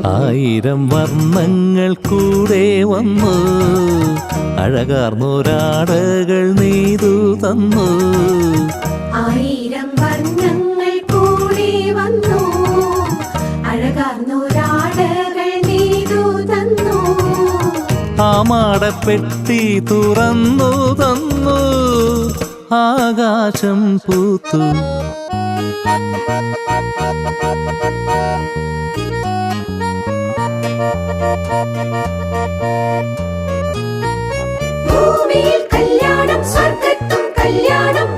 ആയിരം വർണ്ണങ്ങൾ കൂടെ വന്നു, അഴകാർന്നൊരാടകൾ നെയ്തു തന്നു. ആയിരം വർണ്ണങ്ങൾ കൂടെ വന്നു, അഴകാർന്നൊരാടകൾ നെയ്തു തന്നു. ആ മാടപ്പെട്ടി തുറന്നു തന്നു, ആകാശം പൂത്തു. ഭൂമിയിൽ കല്യാണം, സ്വർഗത്തും കല്യാണം.